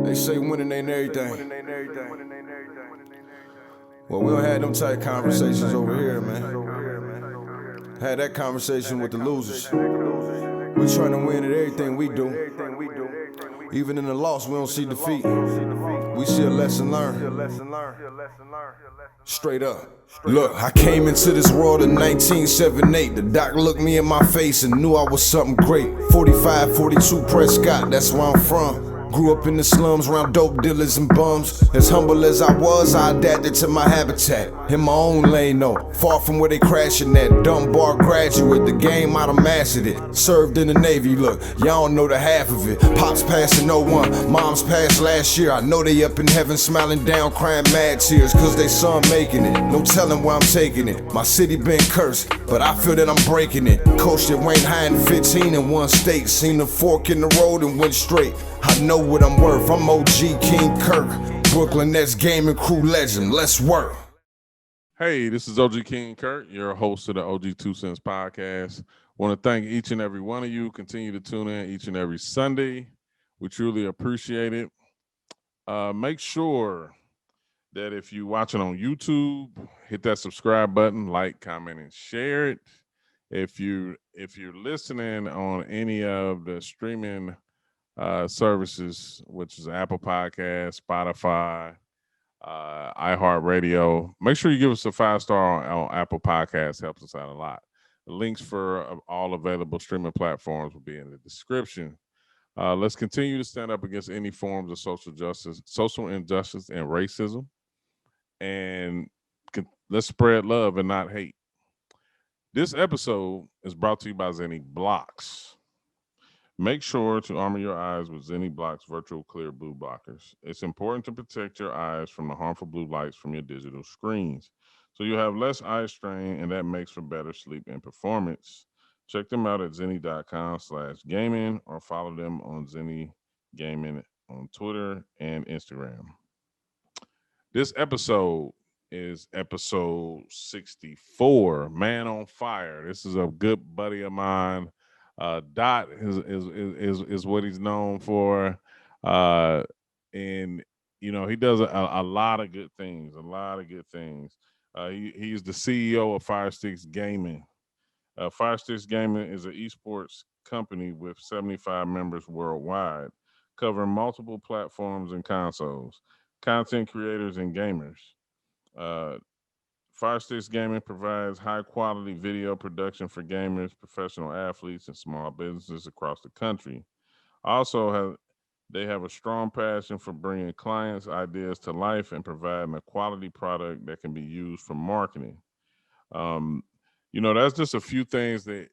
They say winning ain't everything. Well, we don't have them type conversations over here, man. Had that conversation with the losers. We trying to win at everything we do. Even in the loss, we don't see defeat. We see a lesson learned. Straight up. Look, I came into this world in 1978. The doc looked me in my face and knew I was something great. 45, 42 Prescott, that's where I'm from. Grew up in the slums around dope dealers and bums. As humble as I was, I adapted to my habitat. In my own lane though, far from where they crashing at. Dumb bar graduate, the game I'd have mastered it. Served in the Navy, look, y'all don't know the half of it. Pops passed in '01, moms passed last year. I know they up in heaven smiling down, crying mad tears, cause they son making it. No telling where I'm taking it. My city been cursed, but I feel that I'm breaking it. Coached at Wayne High in 15 in one state. Seen the fork in the road and went straight. I know what I'm worth, I'm OG King Kirk. Brooklyn Nets gaming crew legend, let's work. Hey, this is OG King Kurt, your host of the OG2CENTS podcast. Want to thank each and every one of you. Continue to tune in each and every Sunday. We truly appreciate it. Make sure that if you're watching on YouTube, hit that subscribe button, like, comment, and share it. If you're listening on any of the streaming services, which is Apple Podcasts, Spotify, iHeartRadio, make sure you give us a 5-star on Apple Podcasts. Helps us out a lot. The links for all available streaming platforms will be in the description. Let's continue to stand up against any forms of social injustice, and racism, and let's spread love and not hate. This episode is brought to you by Zenni Blocks. Make sure to armor your eyes with Zenni Blocks Virtual Clear Blue Blockers. It's important to protect your eyes from the harmful blue lights from your digital screens, so you have less eye strain, and that makes for better sleep and performance. Check them out at zenni.com/gaming or follow them on Zenni Gaming on Twitter and Instagram. This episode is episode 64, Man on Fire. This is a good buddy of mine. Dot is what he's known for. And he does a lot of good things, He's the CEO of Firesticks Gaming. Firesticks Gaming is an esports company with 75 members worldwide, covering multiple platforms and consoles, content creators, and gamers. Uh, Firesticks Gaming provides high quality video production for gamers, professional athletes, and small businesses across the country. They have a strong passion for bringing clients' ideas to life and providing a quality product that can be used for marketing. Um, that's just a few things that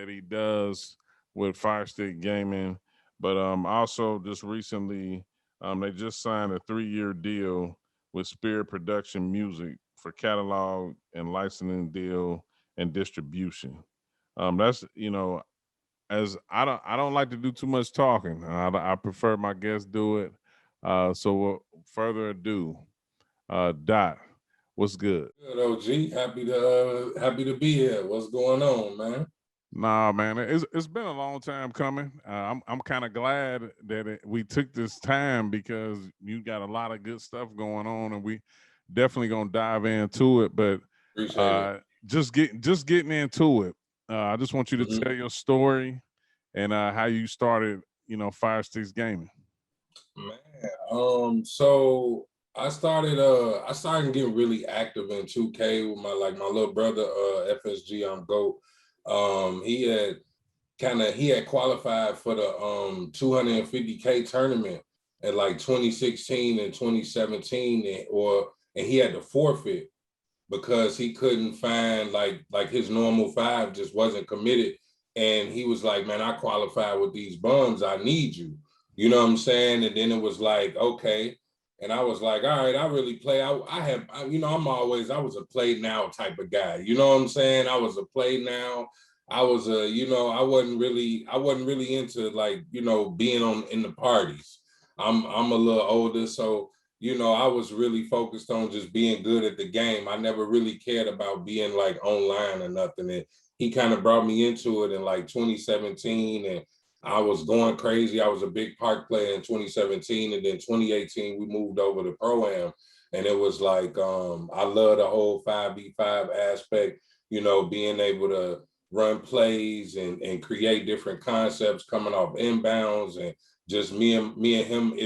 he does with Firestick Gaming. But also just recently, they just signed a 3-year deal with Spirit Production Music for catalog and licensing deal and distribution. That's as I don't like to do too much talking. I prefer my guests do it. So further ado, Dot, what's good? Good, OG. Happy to be here. What's going on, man? Nah, man, it's been a long time coming. I'm kind of glad that we took this time because you got a lot of good stuff going on, and we definitely gonna dive into it. But Appreciate it. just getting into it, I just want you to tell your story and how you started, Fire Sticks Gaming. Man, so I started getting really active in 2K with my little brother, FSG on GOAT. He had qualified for the 250K tournament at like 2016 and 2017, and he had to forfeit because he couldn't find like his normal 5 just wasn't committed. And he was like, man, I qualified with these bums. I need you. You know what I'm saying? And then it was like, okay. And I was like, all right, I really play. I was a play now type of guy. You know what I'm saying? I was a play now. I was I wasn't really into being in the parties. I'm a little older, so I was really focused on just being good at the game. I never really cared about being like online or nothing. And he kind of brought me into it in like 2017, and I was going crazy. I was a big park player in 2017, and then 2018 we moved over to Pro-Am, and it was like I love the whole 5v5 aspect. You know, being able to run plays and create different concepts coming off inbounds, and just me and him.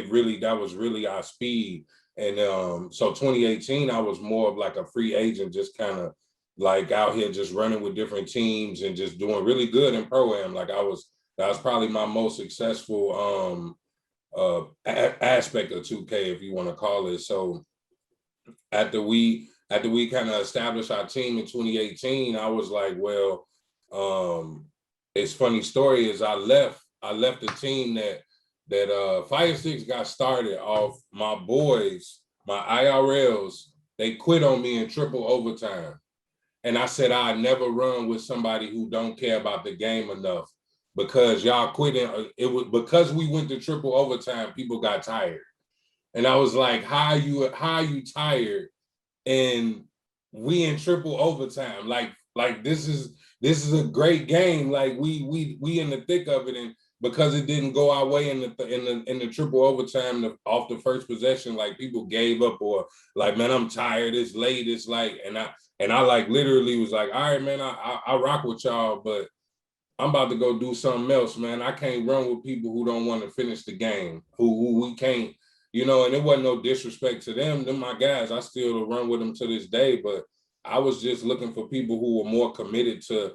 That was really our speed. And so 2018, I was more of like a free agent, just kind of like out here just running with different teams and just doing really good in Pro-Am. Like that was probably my most successful aspect of 2K, if you want to call it. So after we kind of established our team in 2018, I was like, well, it's funny story is I left the team that Fire Sticks got started off my boys, my IRLs. They quit on me in triple overtime. And I said I'd never run with somebody who don't care about the game enough, because y'all quitting. It was because we went to triple overtime, people got tired. And I was like, how are you tired? And we in triple overtime. Like this is a great game. Like we in the thick of it. And because it didn't go our way in the triple overtime off the first possession, like people gave up, or like, man, I'm tired, it's late, it's like, and I like literally was like, all right, man, I rock with y'all, but I'm about to go do something else, man. I can't run with people who don't want to finish the game, who we can't, and it wasn't no disrespect to them. They're my guys. I still run with them to this day, but I was just looking for people who were more committed to,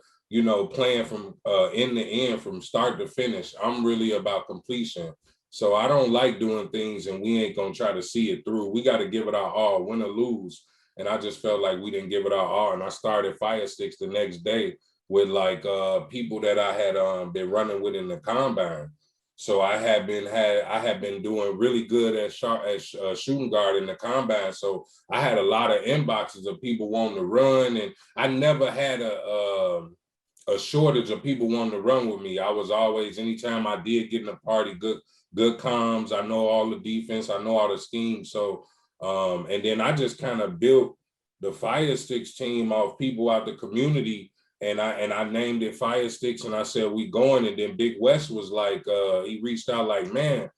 playing from end to end, from start to finish. I'm really about completion. So I don't like doing things and we ain't going to try to see it through. We got to give it our all, win or lose. And I just felt like we didn't give it our all. And I started Fire Sticks the next day with like people that I had been running with in the combine. So I had been doing really good at shooting guard in the combine. So I had a lot of inboxes of people wanting to run, and I never had a shortage of people wanting to run with me. I was always, anytime I did get in a party, good comms. I know all the defense. I know all the schemes. So and then I just kind of built the Fire Sticks team off people out the community. And I named it Fire Sticks, and I said, we going. And then Big West was like, he reached out like, man,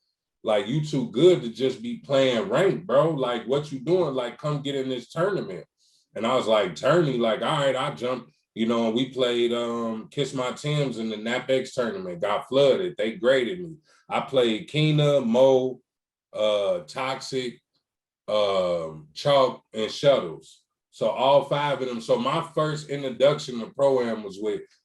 like, you too good to just be playing ranked, bro. Like, what you doing? Like, come get in this tournament. And I was like, tourney, like, all right, I jumped, and we played Kiss My Tims in the NapX tournament, got flooded. They graded me. I played Keena, Mo, Toxic, Chalk, and Shuttles. So all 5 of them. So my first introduction to Pro-Am was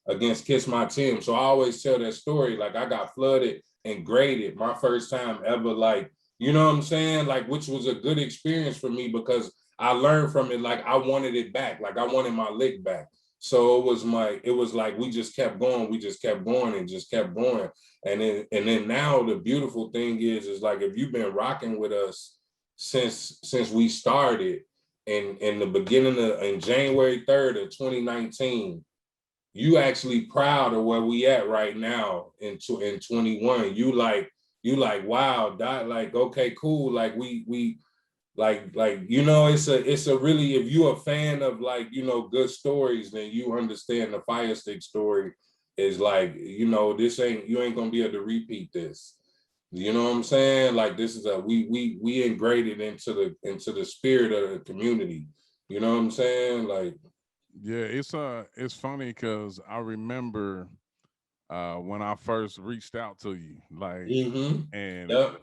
against Kiss My Tim. So I always tell that story. Like, I got flooded and graded my first time ever. Like, you know what I'm saying? Like, which was a good experience for me because I learned from it. Like, I wanted it back. Like, I wanted my lick back. So it was like we just kept going. We just kept going and just kept going. And then now the beautiful thing is like, if you've been rocking with us since we started, in the beginning in January 3rd of 2019, you actually proud of where we at right now in 21. You like, wow, like, okay, cool. Like we like, it's a really, if you're a fan of like, good stories, then you understand the Fire Stick story is like, you ain't gonna be able to repeat this. You know what I'm saying? Like, this is we ingrained into the spirit of the community. You know what I'm saying? Like, yeah, it's funny because I remember when I first reached out to you, like, and yep.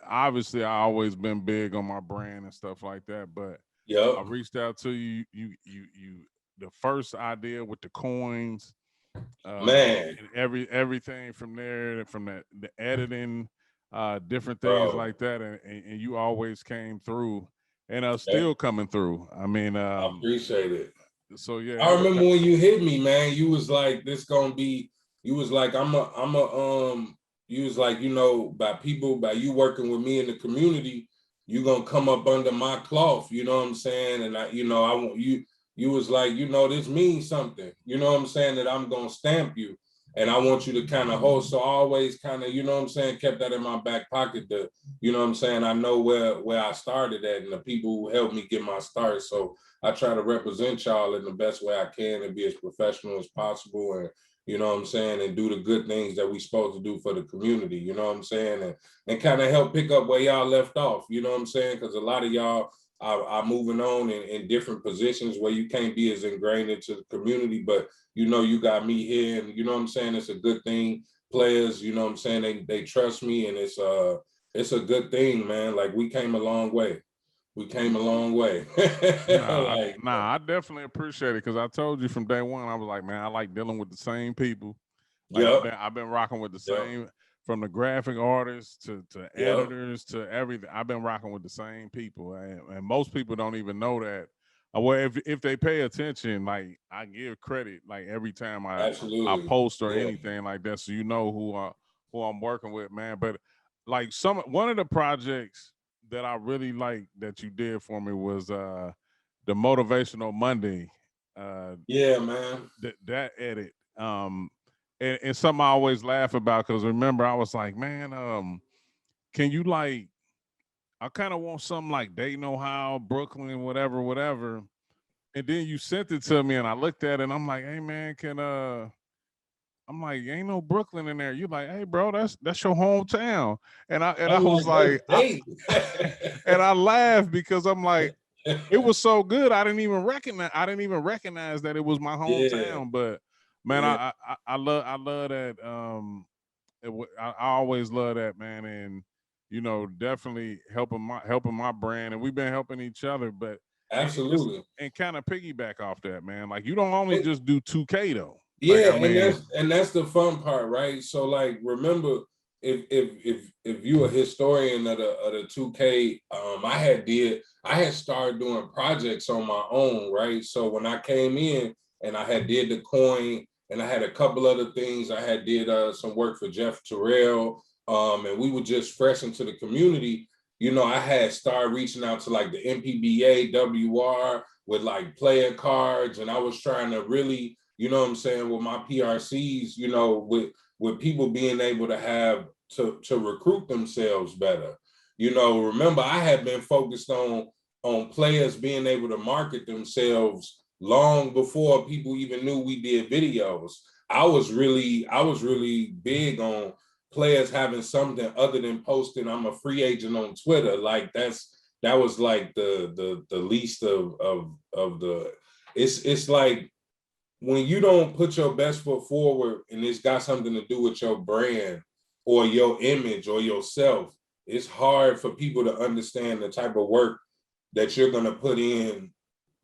Obviously I always been big on my brand and stuff like that, but Yep. I reached out to you. You the first idea with the coins. Man, and everything from there, from the editing, different things bro. like that, and you always came through, and still Yep. coming through. I mean, I appreciate it. so yeah, I remember when you hit me, man. You was like, "This gonna be." You was like, You was like, by you working with me in the community, you gonna come up under my cloth. You know what I'm saying? And I want you. You was like, this means something. You know what I'm saying? That I'm gonna stamp you, and I want you to kind of hold. So I always kind of, kept that in my back pocket. I know where I started at and the people who helped me get my start. So I try to represent y'all in the best way I can and be as professional as possible you know what I'm saying, and do the good things that we supposed to do for the community, you know what I'm saying, and kind of help pick up where y'all left off, you know what I'm saying, because a lot of y'all are moving on in different positions where you can't be as ingrained into the community, but you know, you got me here, and you know what I'm saying, it's a good thing. Players, you know what I'm saying, they trust me, and it's a good thing, man. Like, we came a long way. We came a long way. I definitely appreciate it, because I told you from day one, I was like, man, I like dealing with the same people. Like, I've been rocking with the same, from the graphic artists to editors to everything. I've been rocking with the same people, and most people don't even know that. Well, if they pay attention, like, I give credit, like, every time I post or anything like that, so you know who I'm working with, man. But like, one of the projects that I really like that you did for me was the Motivational Monday. Yeah, man. That edit. And something I always laugh about, because remember, I was like, man, can you, like, I kind of want something like Dayton, Ohio, Brooklyn, whatever. And then you sent it to me, and I looked at it, and I'm like, hey man, I'm like, ain't no Brooklyn in there. You like, hey bro, that's your hometown. And I was like, and I laughed, because I'm like, it was so good. I didn't even recognize that it was my hometown. But man, I love that. I always love that, man. And you know, definitely helping my brand, and we've been helping each other. But absolutely, and kind of piggyback off that, man. Like, you don't only just do 2K though. Yeah, like, I mean, and that's the fun part, right? So, like, remember, if you're a historian of the 2K, I had started doing projects on my own, right? So when I came in and I had did the coin, and I had a couple other things, I had did some work for Jeff Terrell, and we were just fresh into the community. You know, I had started reaching out to like the MPBA, WR with like player cards, and I was trying to really, you know what I'm saying, with my PRCs, you know, with people being able to have to recruit themselves better. You know, remember, I had been focused on players being able to market themselves long before people even knew we did videos. I was really big on players having something other than posting I'm a free agent on Twitter. Like, that was like the least of the, it's like, when you don't put your best foot forward and it's got something to do with your brand or your image or yourself, it's hard for people to understand the type of work that you're going to put in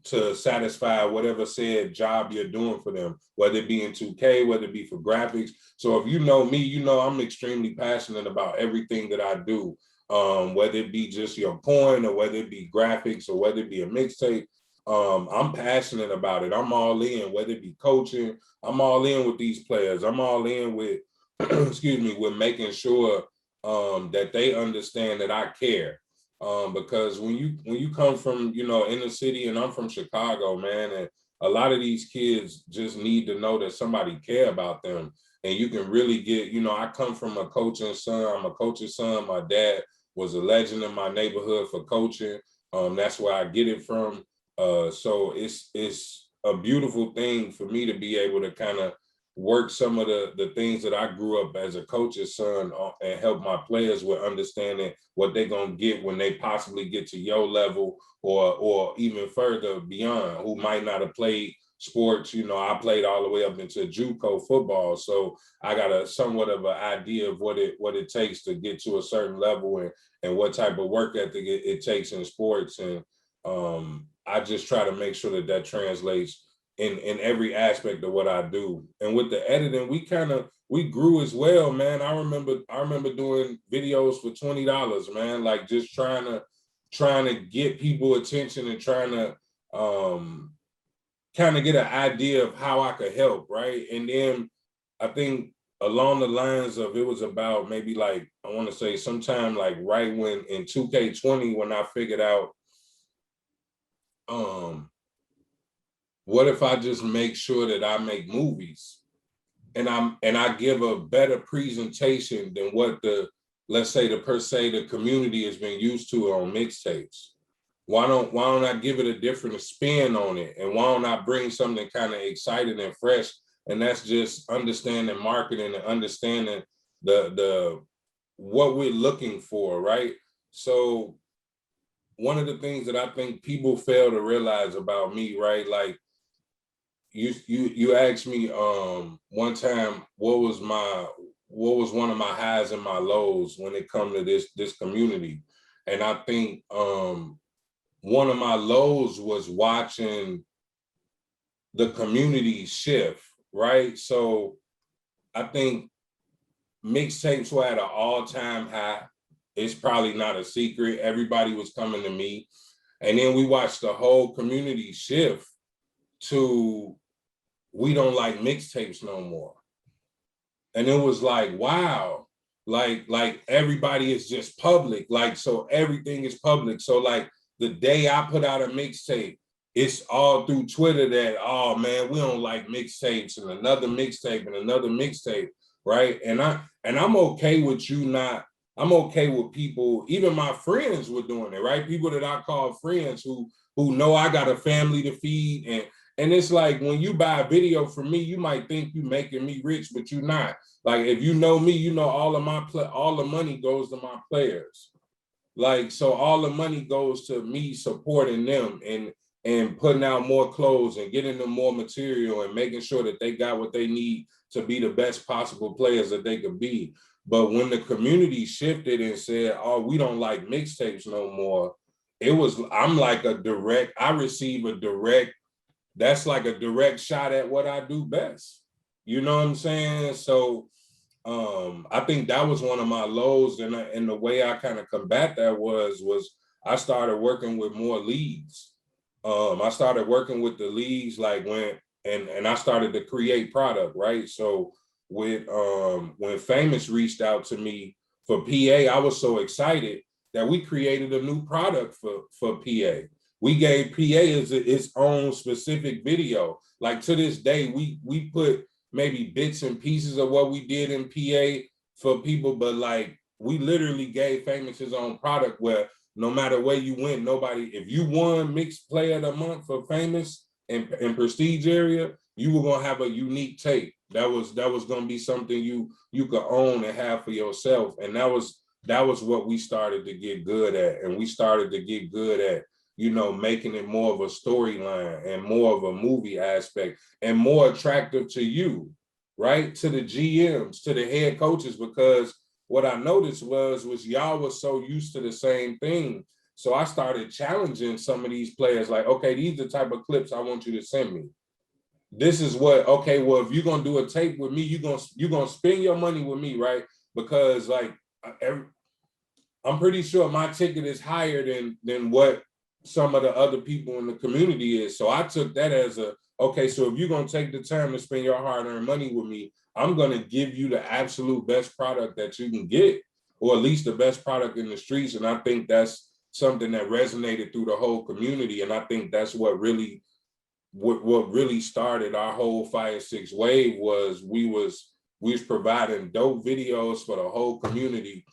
to satisfy whatever said job you're doing for them, whether it be in 2K, whether it be for graphics. So if you know me, you know I'm extremely passionate about everything that I do, whether it be just your coin or whether it be graphics or whether it be a mixtape. I'm passionate about it. I'm all in, whether it be coaching. I'm all in with these players. I'm all in with, excuse me, with making sure that they understand that I care. Because when you come from, you know, inner city, and I'm from Chicago, man, and a lot of these kids just need to know that somebody care about them. And you can really get, you know, I come from a coaching son. I'm a coaching son. My dad was a legend in my neighborhood for coaching. That's where I get it from. So it's a beautiful thing for me to be able to kind of work some of the things that I grew up as a coach's son and help my players with understanding what they're going to get when they possibly get to your level or even further beyond, who might not have played sports. You know, I played all the way up into JUCO football. So I got a somewhat of an idea of what it takes to get to a certain level and what type of work ethic it takes in sports. And I just try to make sure that translates in every aspect of what I do. And with the editing, we grew as well, man. I remember doing videos for $20, man, like just trying to get people attention and trying to kind of get an idea of how I could help, right? And then I think along the lines of, it was about maybe like, I want to say sometime like right when in 2K20, when I figured out, what if I just make sure that I make movies and I give a better presentation than what the community has been used to on mixtapes? Why don't I give it a different spin on it? And why don't I bring something kind of exciting and fresh and that's just understanding marketing and understanding the what we're looking for, right? So one of the things that I think people fail to realize about me, right? Like you asked me one time what was one of my highs and my lows when it come to this community. And I think one of my lows was watching the community shift, right? So I think mixtapes were at an all-time high. It's probably not a secret. Everybody was coming to me. And then we watched the whole community shift to we don't like mixtapes no more. And it was like, wow, like everybody is just public. Like, so everything is public. So like the day I put out a mixtape, it's all through Twitter that, oh man, we don't like mixtapes, and another mixtape and another mixtape, right? And I'm okay with you not, I'm okay with people, even my friends were doing it, right? People that I call friends who know I got a family to feed. And it's like, when you buy a video from me, you might think you making me rich, but you're not. Like, if you know me, you know all the money goes to my players. Like, so all the money goes to me supporting them and putting out more clothes and getting them more material and making sure that they got what they need to be the best possible players that they could be. But when the community shifted and said, oh, we don't like mixtapes no more, I receive a direct, that's like a direct shot at what I do best. You know what I'm saying? So I think that was one of my lows, and the way I kind of combat that was I started working with more leagues. I started working with the leagues like and I started to create product, right? So when Famous reached out to me for PA, I was so excited that we created a new product for PA. We gave PA its own specific video. Like, to this day, we put maybe bits and pieces of what we did in PA for people, but like, we literally gave Famous his own product where no matter where you went, if you won Mixed Player of the Month for Famous in prestige area, you were gonna have a unique tape. That was gonna be something you could own and have for yourself. And that was what we started to get good at. And we started to get good at, you know, making it more of a storyline and more of a movie aspect and more attractive to you, right? To the GMs, to the head coaches, because what I noticed was y'all was so used to the same thing. So I started challenging some of these players, like, okay, these are the type of clips I want you to send me. This is what, okay, well, if you're gonna do a tape with me, you're gonna spend your money with me, right? Because like, I'm pretty sure my ticket is higher than what some of the other people in the community is. So I took that as okay, so if you're gonna take the time to spend your hard-earned money with me, I'm gonna give you the absolute best product that you can get, or at least the best product in the streets. And I think that's something that resonated through the whole community. And I think that's what really started our whole Fire 6 wave was we was providing dope videos for the whole community.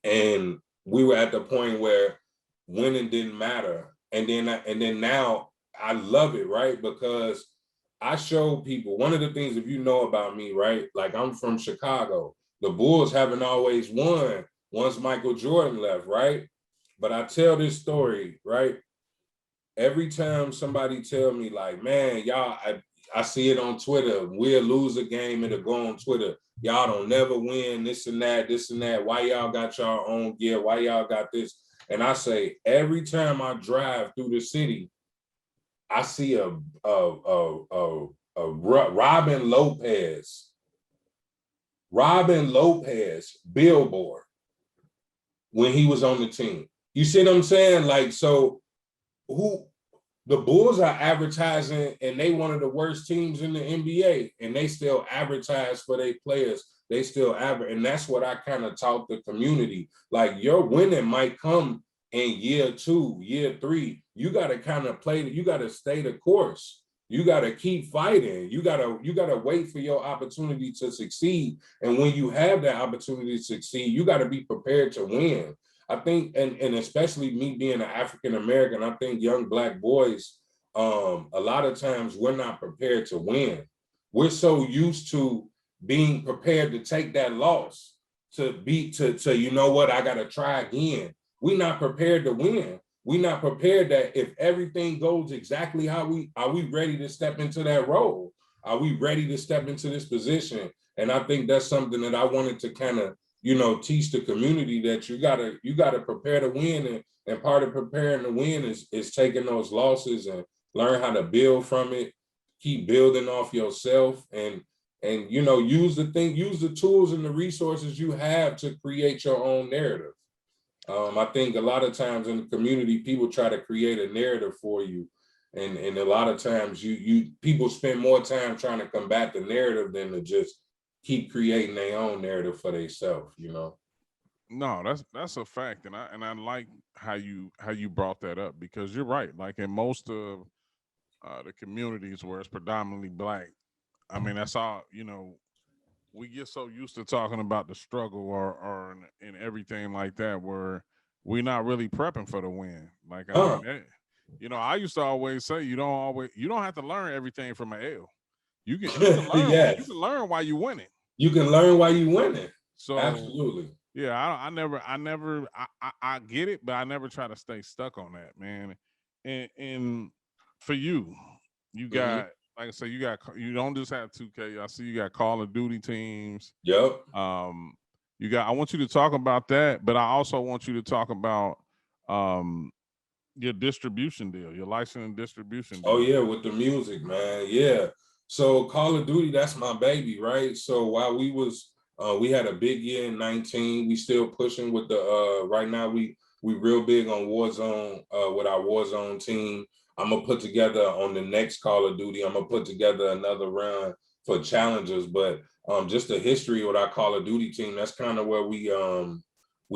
And we were at the point where winning didn't matter. And then now I love it, right? Because I show people, one of the things, if you know about me, right? Like, I'm from Chicago. The Bulls haven't always won once Michael Jordan left, right? But I tell this story, right? Every time somebody tell me like, man, y'all, I see it on Twitter. We'll lose a game, it'll go on Twitter. Y'all don't never win, this and that. Why y'all got y'all own gear? Why y'all got this? And I say, every time I drive through the city, I see a Robin Lopez billboard when he was on the team. You see what I'm saying? Like, so the Bulls are advertising, and they one of the worst teams in the NBA, and they still advertise for their players. They still advertise, and that's what I kind of taught the community. Like, your winning might come in year 2, year 3. You got to kind of you got to stay the course. You got to keep fighting. You got to wait for your opportunity to succeed. And when you have that opportunity to succeed, you got to be prepared to win. I think, and especially me being an African-American, I think young Black boys, a lot of times we're not prepared to win. we're so used to being prepared to take that loss, to you know what, I gotta try again. We're not prepared to win. We're not prepared that if everything goes exactly how are we ready to step into that role? Are we ready to step into this position? And I think that's something that I wanted to kind of, you know, teach the community, that you gotta prepare to win, and part of preparing to win is taking those losses and learn how to build from it, keep building off yourself, and you know, use the tools and the resources you have to create your own narrative. I think a lot of times in the community, people try to create a narrative for you. And a lot of times people spend more time trying to combat the narrative than to just keep creating their own narrative for themselves, you know? No, that's a fact. And I like how you brought that up, because you're right. Like in most of the communities where it's predominantly Black, I mean, that's all, you know, we get so used to talking about the struggle or and everything like that, where we're not really prepping for the win. Like, I mean, you know, I used to always say you don't have to learn everything from an L. You can learn Yes. you can learn while you winning. You can learn while you winning. So absolutely. Yeah, I get it, but I never try to stay stuck on that, man. And for you, you got like I said, you don't just have 2K. I see you got Call of Duty teams. Yep. I want you to talk about that, but I also want you to talk about your distribution deal, your licensing distribution deal. Oh yeah, with the music, man. Yeah. So Call of Duty, that's my baby, right? So while we had a big year in 19, we still pushing with the right now we real big on Warzone with our Warzone team. I'm gonna put together on the next Call of Duty, I'm gonna put together another run for challengers, but just the history with our Call of Duty team, that's kind of where we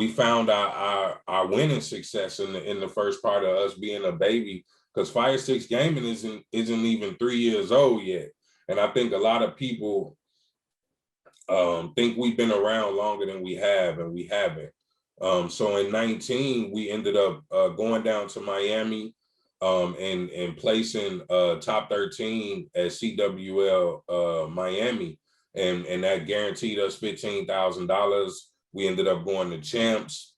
found our winning success in the first part of us being a baby, because Fire Sticks Gaming isn't even 3 years old yet. And I think a lot of people think we've been around longer than we have, and we haven't. So in 19, we ended up going down to Miami and placing top 13 at CWL Miami, and that guaranteed us $15,000. We ended up going to champs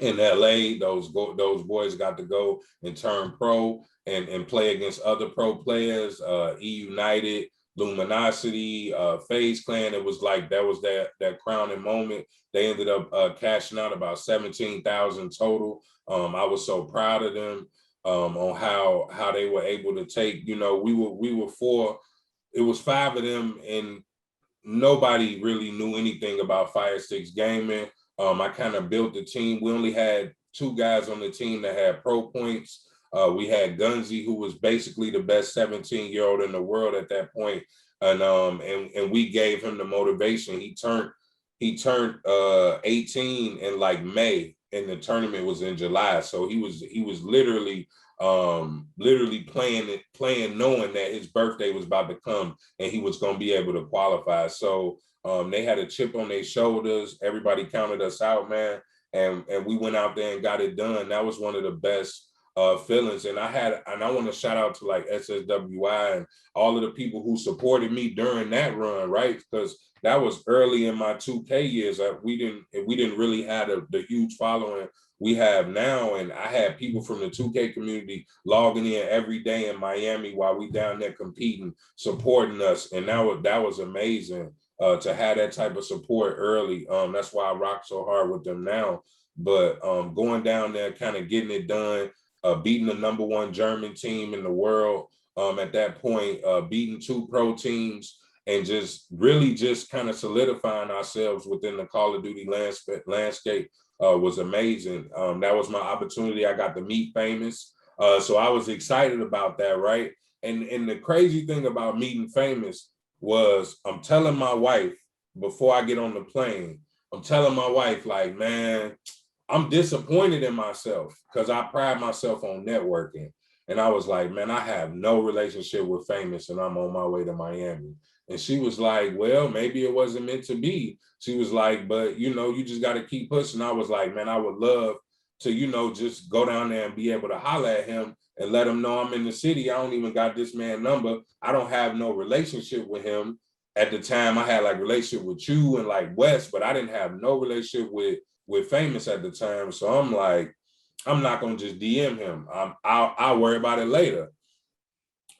in LA. Those boys got to go and turn pro and play against other pro players, E United, Luminosity, FaZe Clan. It was like that was that crowning moment. They ended up cashing out about 17,000 total. I was so proud of them on how they were able to take. You know, we were four. It was five of them, and nobody really knew anything about Fire Sticks Gaming. I kind of built the team. We only had 2 guys on the team that had pro points. We had Gunzy, who was basically the best 17-year-old in the world at that point. And we gave him the motivation. He turned 18 in like May, and the tournament was in July. So he was literally playing knowing that his birthday was about to come and he was going to be able to qualify. So they had a chip on their shoulders. Everybody counted us out, man. And we went out there and got it done. That was one of the best feelings. And I want to shout out to like SSWI and all of the people who supported me during that run, right? Because that was early in my 2K years. We didn't really have the huge following we have now. And I had people from the 2K community logging in every day in Miami while we down there competing, supporting us. And that was amazing to have that type of support early. That's why I rock so hard with them now. But going down there, kind of getting it done, beating the #1 German team in the world at that point, beating 2 pro teams, and just really just kind of solidifying ourselves within the Call of Duty landscape was amazing. That was my opportunity. I got to meet Famous. So I was excited about that, right? And the crazy thing about meeting Famous was I'm telling my wife before I get on the plane, I'm telling my wife, like, man, I'm disappointed in myself because I pride myself on networking. And I was like, man, I have no relationship with Famous and I'm on my way to Miami. And she was like, well, maybe it wasn't meant to be. She was like, but you know, you just got to keep pushing. I was like, man, I would love to just go down there and be able to holler at him and let him know I'm in the city. I don't even got this man number. I don't have no relationship with him. At the time, I had like relationship with you and like Wes, but I didn't have no relationship with Famous at the time. So I'm like, I'm not gonna just DM him. I'll worry about it later.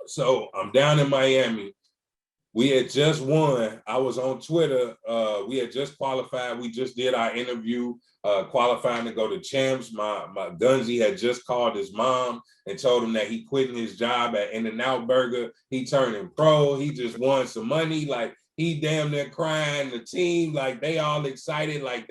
So I'm down in Miami. We had just won. I was on Twitter. We had just qualified. We just did our interview, qualifying to go to champs. My Gunzy had just called his mom and told him that he quitting his job at In-N-Out Burger. He turning pro. He just won some money. Like he damn near crying. The team, like they all excited. Like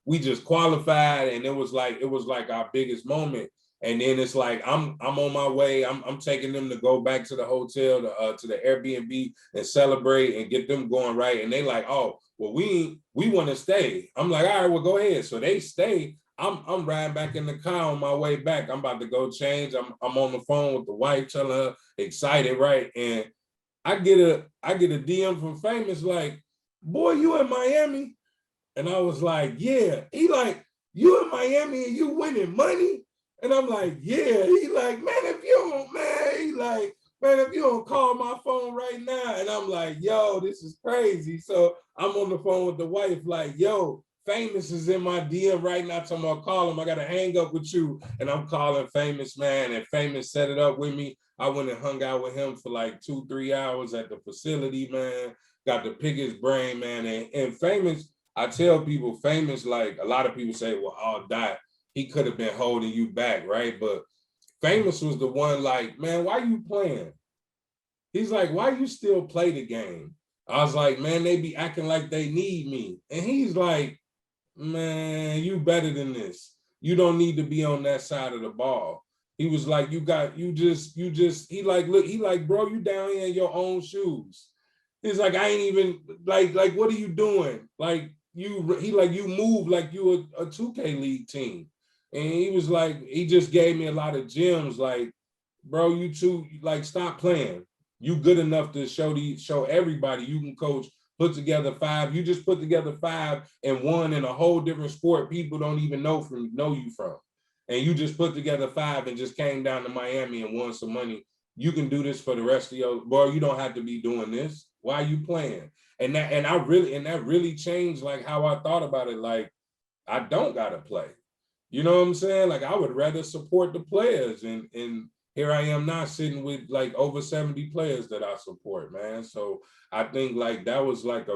we just qualified, and it was like our biggest moment. And then it's like I'm on my way. I'm taking them to go back to the hotel to the Airbnb and celebrate and get them going right. And they like, oh, well, we want to stay. I'm like, all right, well, go ahead. So they stay. I'm riding back in the car on my way back. I'm about to go change. I'm on the phone with the wife, telling her excited, right? And I get a DM from Famous like, boy, you in Miami? And I was like, yeah. He like, you in Miami and you winning money? And I'm like, yeah. He like, man, if you don't call my phone right now. And I'm like, yo, this is crazy. So I'm on the phone with the wife like, yo, Famous is in my DM right now. So I'm gonna call him. I gotta hang up with you. And I'm calling Famous, man. And Famous set it up with me. I went and hung out with him for like 2-3 hours at the facility, man. Got to pick his brain, man. And Famous, I tell people, Famous, like a lot of people say, well, oh, Dot, he could have been holding you back, right? But Famous was the one like, man, why you playing? He's like, why you still play the game? I was like, man, they be acting like they need me. And he's like, man, you better than this. You don't need to be on that side of the ball. He was like, he like, look, he like, bro, you down here in your own shoes. He's like, I ain't even, like, what are you doing? Like, you move like you a 2K League team. And he was like, he just gave me a lot of gems. Like, bro, you two, like, stop playing. You good enough to show everybody you can coach, put together 5. You just put together 5 and 1 in a whole different sport people don't even know you from. And you just put together 5 and just came down to Miami and won some money. You can do this for the rest of your, boy, you don't have to be doing this. Why are you playing? And that really changed like how I thought about it. Like, I don't gotta play. You know what I'm saying? Like, I would rather support the players. And here I am now sitting with like over 70 players that I support, man. So I think like that was like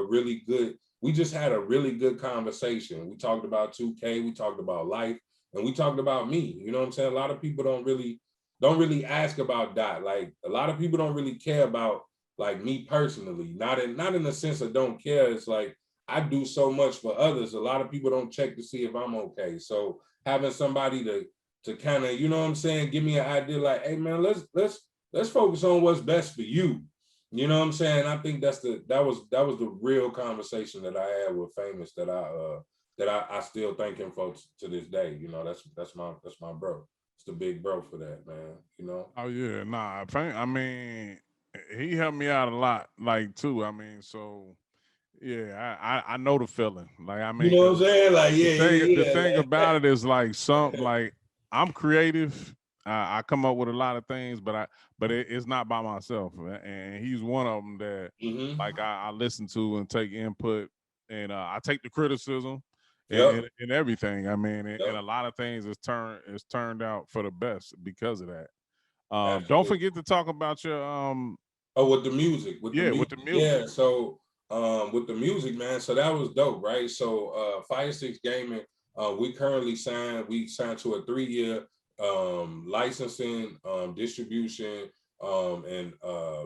we just had a really good conversation. We talked about 2K, we talked about life, and we talked about me. You know what I'm saying? A lot of people don't really ask about that. Like, a lot of people don't really care about like me personally, not in the sense of don't care. It's like I do so much for others. A lot of people don't check to see if I'm okay. So having somebody to kind of, you know what I'm saying, give me an idea like, hey man, let's focus on what's best for you. You know what I'm saying? I think that was the real conversation that I had with Famous that I still thank him for to this day. You know, that's my bro. It's the big bro for that, man. You know? Oh yeah, nah. I mean, he helped me out a lot, like too. I mean, so yeah, I know the feeling. Like, I You mean, know what I'm 'cause saying? Like, the yeah. thing about it is like like I'm creative. I come up with a lot of things, but it's not by myself. And he's one of them that Mm-hmm. like I listen to and take input, and I take the criticism Yep. and everything. I mean, and Yep. a lot of things is turned out for the best because of that. Don't Absolutely. forget to talk about your Oh, with the music, with the music. yeah. So with the music, man, so that was dope, right? So Fire Six Gaming, we signed to a 3-year licensing, distribution, and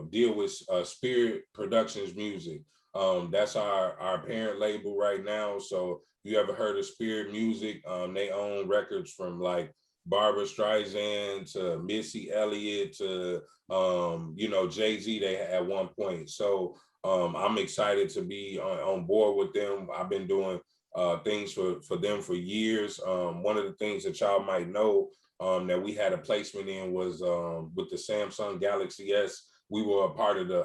deal with Spirit Productions Music. That's our parent label right now. So you ever heard of Spirit Music? They own records from like Barbara Streisand to Missy Elliott to Jay-Z they at one point. So I'm excited to be on board with them. I've been doing things for them for years. One of the things that y'all might know that we had a placement in was with the Samsung Galaxy S. We were a part of the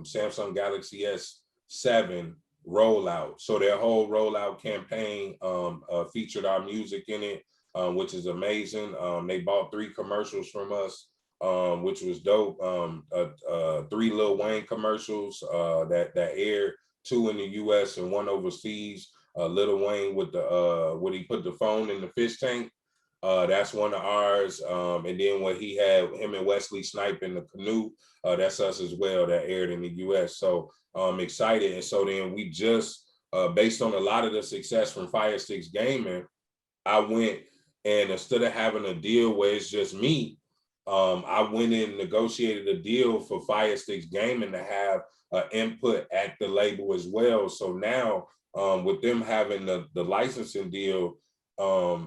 Samsung Galaxy S7 rollout. So their whole rollout campaign featured our music in it. which is amazing. They bought 3 commercials from us, which was dope. 3 Lil Wayne commercials that aired, 2 in the US and 1 overseas. Lil Wayne with the when he put the phone in the fish tank. That's one of ours. And then when he had him and Wesley Snipe in the canoe, that's us as well, that aired in the US. So I'm excited. And so then we just, based on a lot of the success from Fire Sticks Gaming, I went and instead of having a deal where it's just me, I went in and negotiated a deal for Fire Sticks Gaming to have input at the label as well. So now with them having the licensing deal,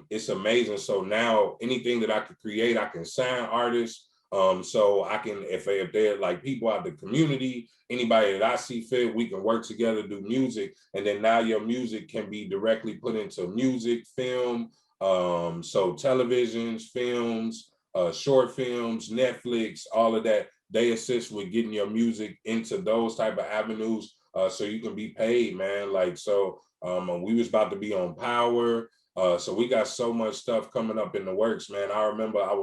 it's amazing. So now anything that I could create, I can sign artists. So I can, if they're like people out the community, anybody that I see fit, we can work together, do music. And then now your music can be directly put into music, film, so televisions, films, short films, Netflix, all of that. They assist with getting your music into those type of avenues, so you can be paid, man. Like, so we was about to be on Power. So we got so much stuff coming up in the works, man. I remember I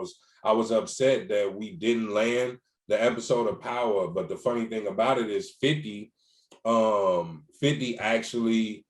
was upset that we didn't land the episode of Power, but the funny thing about it is 50 actually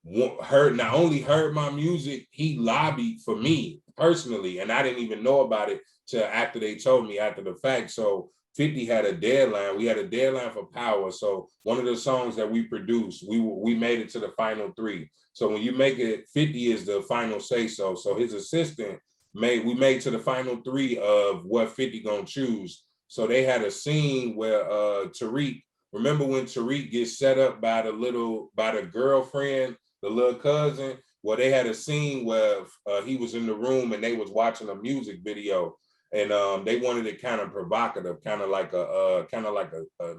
not only heard my music, he lobbied for me personally, and I didn't even know about it till after they told me after the fact. So 50 had a deadline. We had a deadline for Power. So one of the songs that we produced, we made it to the final 3. So when you make it, 50 is the final say so. So his assistant we made to the final 3 of what 50 gonna choose. So they had a scene where Tariq, remember when Tariq gets set up by the girlfriend, the little cousin? Well, they had a scene where he was in the room and they was watching a music video, and they wanted it kind of provocative, kind of like a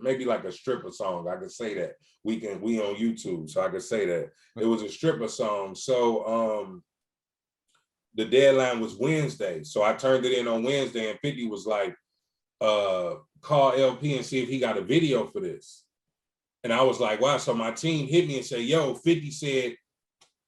maybe like a stripper song. I could say that. We on YouTube, so I could say that it was a stripper song. So the deadline was Wednesday, so I turned it in on Wednesday, and 50 was like, call LP and see if he got a video for this. And I was like, wow. So my team hit me and said, yo, 50 said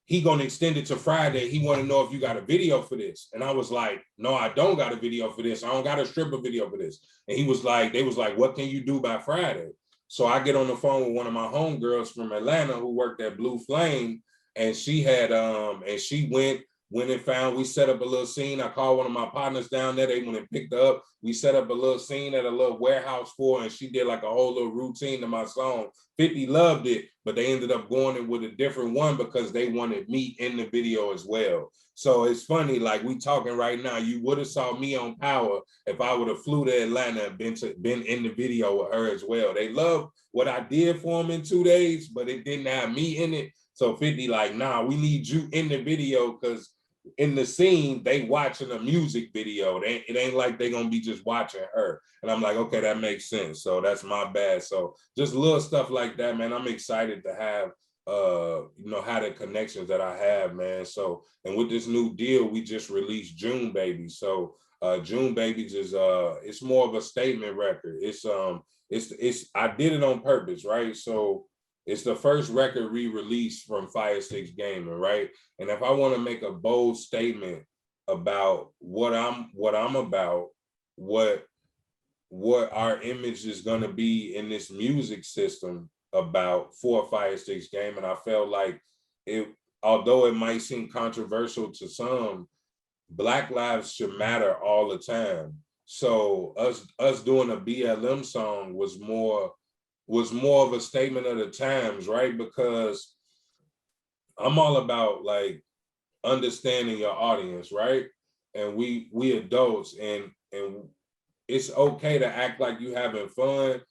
he gonna extend it to Friday. He wanna know if you got a video for this. And I was like, no, I don't got a video for this. I don't got a stripper video for this. And they was like, what can you do by Friday? So I get on the phone with one of my homegirls from Atlanta who worked at Blue Flame, and she had, and she went and found, we set up a little scene. I called one of my partners down there. They went and picked her up. We set up a little scene at a little warehouse for her, and she did like a whole little routine to my song. 50 loved it, but they ended up going in with a different one because they wanted me in the video as well. So it's funny, like we talking right now, you would have saw me on Power if I would have flew to Atlanta and been in the video with her as well. They love what I did for them in 2 days, but it didn't have me in it. So 50 like, nah, we need you in the video, because in the scene, they watching a music video. It ain't like they gonna be just watching her. And I'm like, okay, that makes sense. So that's my bad. So just little stuff like that, man. I'm excited to have, have the connections that I have, man. So, and with this new deal, we just released June Babies. So June Babies is, it's more of a statement record. It's I did it on purpose, right? So it's the first record re-released from Fire Sticks Gaming, right? And if I want to make a bold statement about what I'm about, what our image is going to be in this music system about for Fire Sticks Gaming, I felt like it, although it might seem controversial to some, Black lives should matter all the time. So us doing a BLM song was more of a statement of the times, right? Because I'm all about like understanding your audience, right? And we adults, and it's okay to act like you having fun,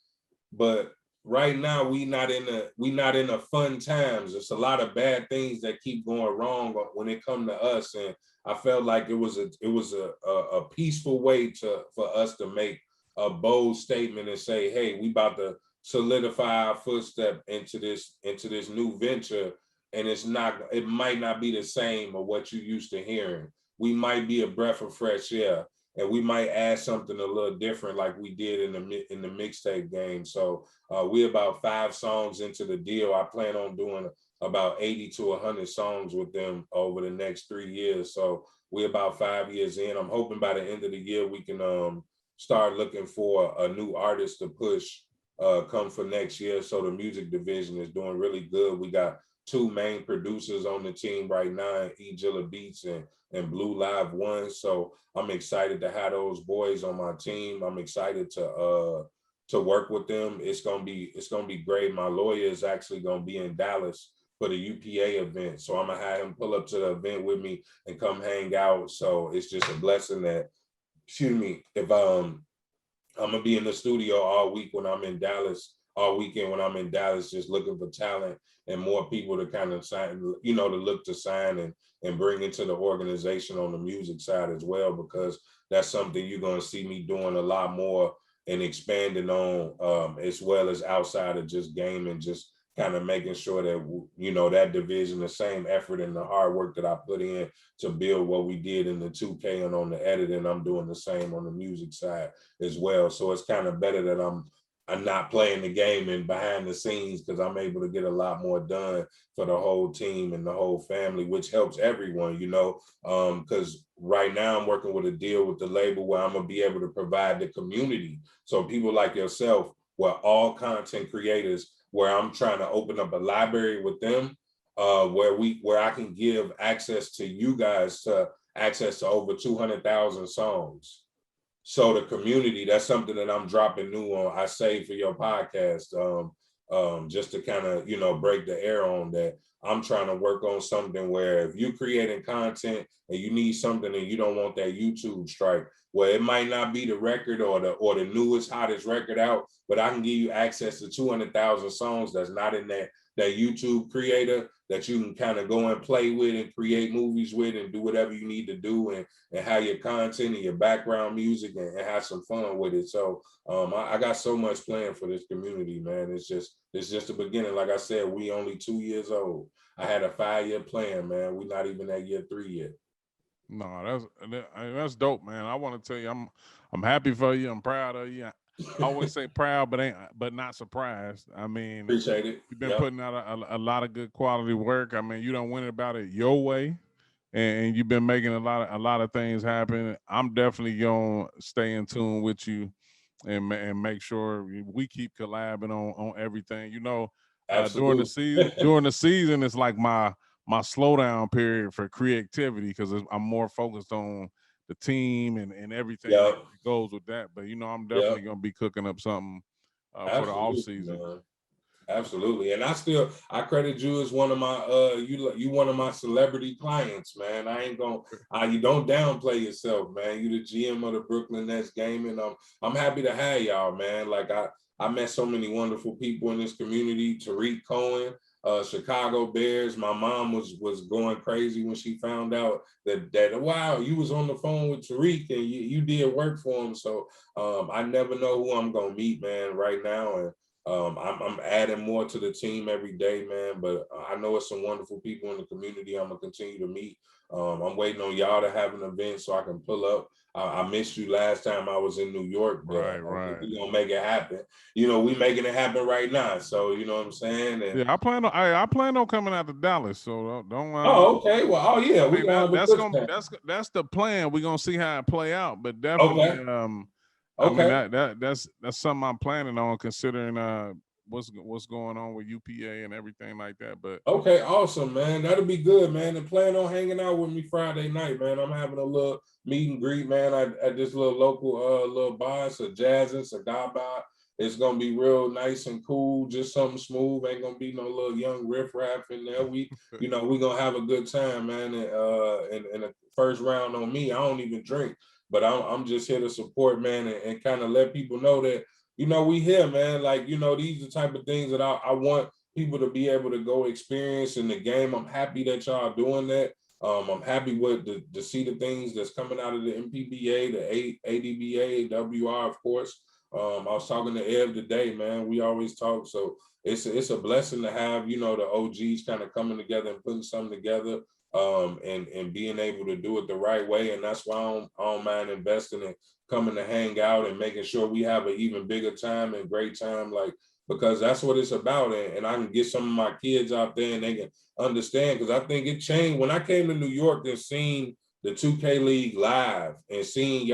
but right now we not in the fun times. It's a lot of bad things that keep going wrong when it come to us, and I felt like it was a peaceful way for us to make a bold statement and say, hey, we about to solidify our footstep into this new venture, and it might not be the same of what you used to hearing. We might be a breath of fresh air, and we might add something a little different like we did in the mixtape game. So we're about 5 songs into the deal. I plan on doing about 80 to 100 songs with them over the next 3 years. So we're about 5 years in. I'm hoping by the end of the year we can start looking for a new artist to push come for next year. So the music division is doing really good. We got 2 main producers on the team right now, E-Jilla Beats and Blue Live One. So I'm excited to have those boys on my team. I'm excited to work with them. It's gonna be great. My lawyer is actually gonna be in Dallas for the UPA event. So I'm gonna have him pull up to the event with me and come hang out. So it's just a blessing that, excuse me, if I'm gonna be in the studio all week when I'm in Dallas, all weekend when I'm in Dallas, just looking for talent and more people to kind of sign, you know, to look to sign and bring into the organization on the music side as well, because that's something you're gonna see me doing a lot more and expanding on, as well as outside of just gaming, just kind of making sure that, you know, that division, the same effort and the hard work that I put in to build what we did in the 2K and on the editing, I'm doing the same on the music side as well. So it's kind of better that I'm not playing the game and behind the scenes, because I'm able to get a lot more done for the whole team and the whole family, which helps everyone, you know, because right now I'm working with a deal with the label where I'm gonna be able to provide the community. So people like yourself, where all content creators, where I'm trying to open up a library with them, where I can give access to you guys to access to over 200,000 songs. So the community, that's something that I'm dropping new on. I Saved for Your podcast, just to kind of, you know, break the air on that. I'm trying to work on something where if you're creating content and you need something and you don't want that YouTube strike, well, it might not be the record or the newest, hottest record out, but I can give you access to 200,000 songs that's not in that YouTube creator, that you can kind of go and play with and create movies with and do whatever you need to do and have your content and your background music and have some fun with it. So I got so much planned for this community, man. It's just the beginning. Like I said, we only 2 years old. I had a 5-year plan, man. We're not even at year 3 yet. No, that's dope, man. I want to tell you, I'm happy for you. I'm proud of you. I always say proud, but not surprised. I mean, appreciate it. You've been putting out a lot of good quality work. I mean, you don't win about it your way, and you've been making a lot of things happen. I'm definitely gonna stay in tune with you and make sure we keep collabing on everything. You know, during the season, it's like my slowdown period for creativity, because I'm more focused on the team and everything that goes with that. But you know, I'm definitely gonna be cooking up something for the off season. Man. Absolutely. And I credit you as one of my you one of my celebrity clients, man. I ain't gonna you don't downplay yourself, man. You the GM of the Brooklyn Nets Gaming. I'm happy to have y'all, man. Like I met so many wonderful people in this community. Tariq Cohen, Chicago Bears. My mom was going crazy when she found out that wow, you was on the phone with Tariq and you did work for him. So I never know who I'm gonna meet, man, right now. And I'm adding more to the team every day, man, but I know it's some wonderful people in the community I'm gonna continue to meet. I'm waiting on y'all to have an event so I can pull up. I missed you last time I was in New York, but right. We're gonna make it happen. You know, we making it happen right now. So you know what I'm saying? And yeah, I plan on coming out to Dallas. So don't. Oh, okay. Well, yeah, we that's the plan. We're gonna see how it play out, but definitely. Okay. I mean that's something I'm planning on, considering what's going on with UPA and everything like that. But okay, awesome, man. That'll be good, man. And plan on hanging out with me Friday night, man. I'm having a little meet and greet, man, at this little local little bar, it's a jazz and cigar bar. It's gonna be real nice and cool, just something smooth. Ain't gonna be no little young riffraff in there. We gonna have a good time, man. And the first round on me, I don't even drink. But I'm just here to support, man, and kind of let people know that, you know, we here, man. Like, you know, these are the type of things that I want people to be able to go experience in the game. I'm happy that y'all doing that. I'm happy with to see the things that's coming out of the MPBA, the ADBA, WR, of course. I was talking to Ev today, man. We always talk. So it's a blessing to have, you know, the OGs kind of coming together and putting something together. And being able to do it the right way. And that's why I don't mind investing and coming to hang out and making sure we have an even bigger time and great time. Like because that's what it's about. And I can get some of my kids out there and they can understand, because I think it changed. When I came to New York and seen the 2K League live and seeing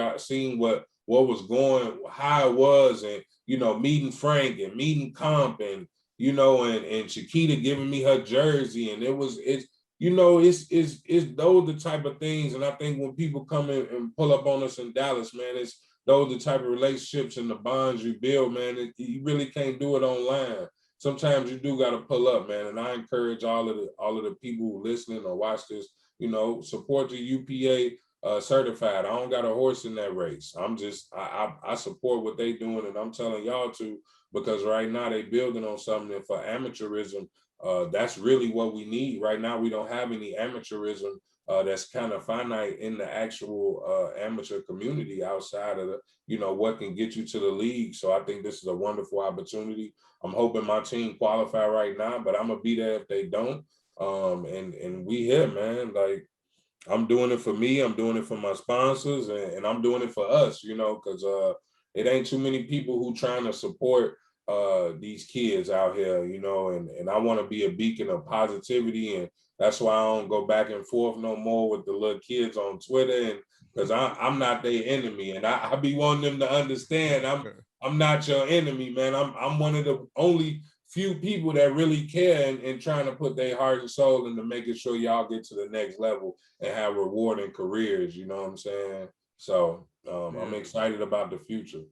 what was going, how it was, and, you know, meeting Frank and meeting Comp and, you know, and Chiquita giving me her jersey. And it's those the type of things. And I think when people come in and pull up on us in Dallas, man, it's those the type of relationships and the bonds you build, man. You really can't do it online. Sometimes you do got to pull up, man. And I encourage all of the people listening or watch this, you know, support the UPA certified. I don't got a horse in that race. I support what they doing, and I'm telling y'all to, because right now they building on something. And for amateurism, that's really what we need. Right now, we don't have any amateurism that's kind of finite in the actual amateur community outside of the, you know, what can get you to the league. So I think this is a wonderful opportunity. I'm hoping my team qualify right now, but I'm gonna be there if they don't. And we here, man. Like, I'm doing it for me, I'm doing it for my sponsors, and I'm doing it for us, you know, because it ain't too many people who trying to support these kids out here, you know, and I want to be a beacon of positivity. And that's why I don't go back and forth no more with the little kids on Twitter, and because I'm not their enemy. And I be wanting them to understand I'm not your enemy, man. I'm one of the only few people that really care and trying to put their heart and soul into making sure y'all get to the next level and have rewarding careers, you know what I'm saying? So I'm excited about the future.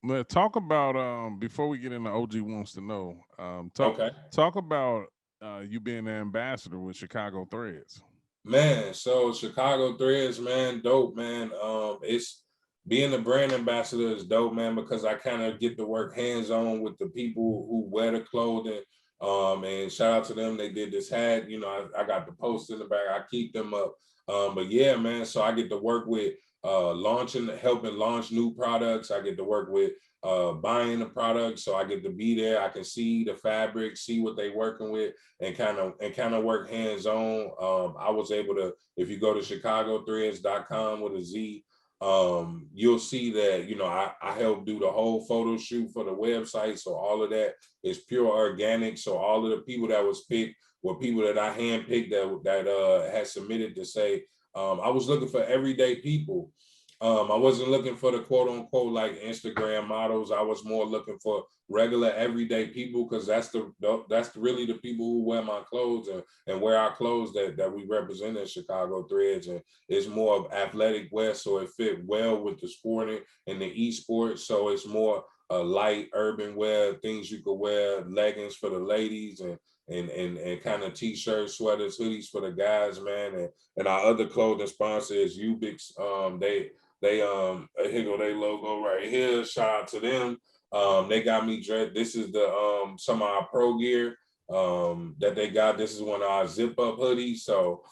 Man, talk about before we get into OG wants to know. Talk about you being the ambassador with Chicago Threads. Man, so Chicago Threads, man, dope, man. It's being a brand ambassador is dope, man, because I kind of get to work hands-on with the people who wear the clothing. And shout out to them. They did this hat, you know, I got the post in the back. I keep them up. But yeah, man, so I get to work with helping launch new products. I get to work with buying the product, so I get to be there. I can see the fabric, see what they working with, and kind of work hands-on. I was able to, if you go to chicagothreads.com with a Z, you'll see that, you know, I helped do the whole photo shoot for the website. So all of that is pure organic. So all of the people that was picked were people that I handpicked that had submitted to say, I was looking for everyday people. I wasn't looking for the quote unquote like Instagram models. I was more looking for regular everyday people, because that's really the people who wear my clothes and wear our clothes that we represent in Chicago Threads. And it's more of athletic wear, so it fit well with the sporting and the esports. So it's more light urban wear, things you could wear, leggings for the ladies, and kind of t-shirts, sweaters, hoodies for the guys, man. And our other clothing sponsor is Ubix. Here go their logo right here. Shout out to them. They got me dressed. This is the some of our pro gear that they got. This is one of our zip up hoodies. So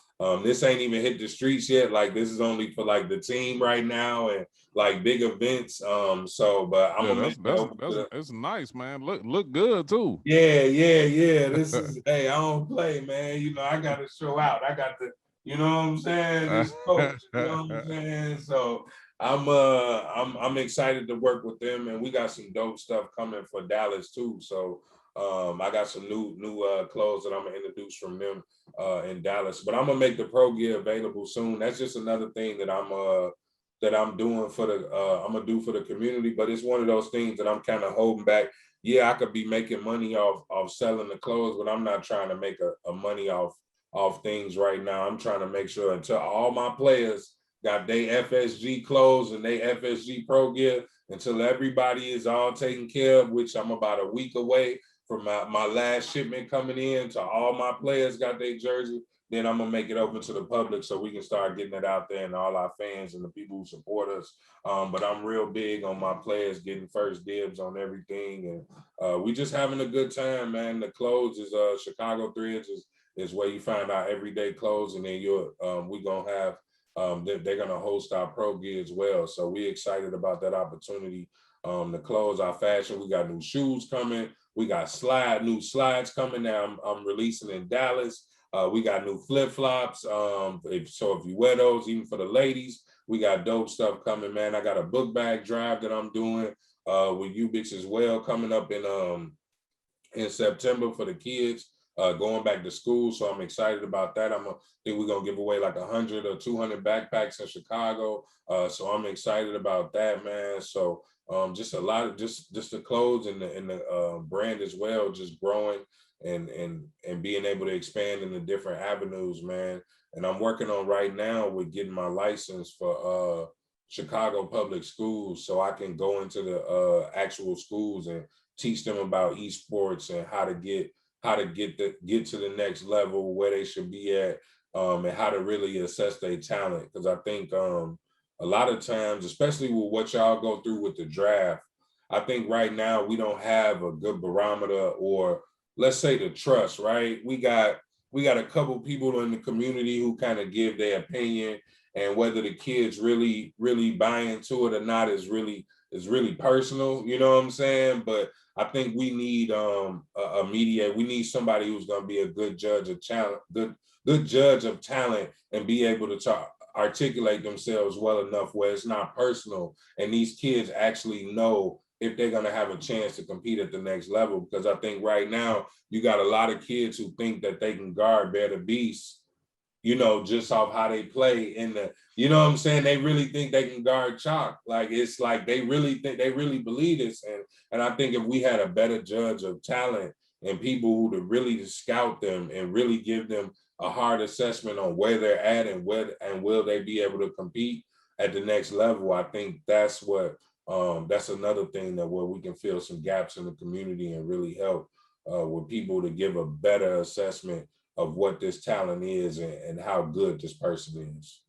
this ain't even hit the streets yet. Like, this is only for like the team right now and like big events. But I'm gonna that's nice, man. Look good too. Yeah. This is hey, I don't play, man. You know, I gotta show out. I got to, you know what I'm saying? This coach, you know what I'm saying? So I'm excited to work with them, and we got some dope stuff coming for Dallas too. So I got some new clothes that I'm gonna introduce from them in Dallas. But I'm gonna make the pro gear available soon. That's just another thing that I'm doing for I'm gonna do for the community. But it's one of those things that I'm kind of holding back. Yeah, I could be making money off selling the clothes, but I'm not trying to make a money off things right now. I'm trying to make sure until all my players got their FSG clothes and their FSG pro gear, until everybody is all taken care of, which I'm about a week away from my last shipment coming in, to all my players got their jersey. Then I'm gonna make it open to the public so we can start getting it out there and all our fans and the people who support us. But I'm real big on my players getting first dibs on everything, and we just having a good time, man. The clothes is Chicago Threads is where you find our everyday clothes, and then we gonna have they're gonna host our pro gear as well. So we excited about that opportunity. The clothes, our fashion, we got new shoes coming. We got new slides coming now. I'm releasing in Dallas. We got new flip-flops. If you wear those, even for the ladies, we got dope stuff coming, man. I got a book bag drive that I'm doing with Ubix as well, coming up in in September for the kids going back to school. So I'm excited about that. Think we're gonna give away like 100 or 200 backpacks in Chicago. So I'm excited about that, man. So just a lot of just the clothes and the brand as well, just growing and being able to expand into different avenues, man. And I'm working on right now with getting my license for Chicago public schools, so I can go into the actual schools and teach them about esports and how to get to the next level, where they should be at, and how to really assess their talent. Because I think a lot of times, especially with what y'all go through with the draft, I think right now we don't have a good barometer, or let's say the trust, right? We got a couple people in the community who kind of give their opinion, and whether the kids really buy into it or not is really personal, you know what I'm saying? But I think we need a mediator. We need somebody who's going to be a good judge of talent, good judge of talent, and be able to articulate themselves well enough where it's not personal, and these kids actually know if they're going to have a chance to compete at the next level. Because I think right now you got a lot of kids who think that they can guard Bear the Beast, you know, just off how they play in the, you know what I'm saying? They really think they can guard Chalk. Like, it's like they really believe this. And I think if we had a better judge of talent and people who to really scout them and really give them a hard assessment on where they're at and will they be able to compete at the next level, I think that's what that's another thing that where we can fill some gaps in the community and really help with people to give a better assessment of what this talent is and how good this person is.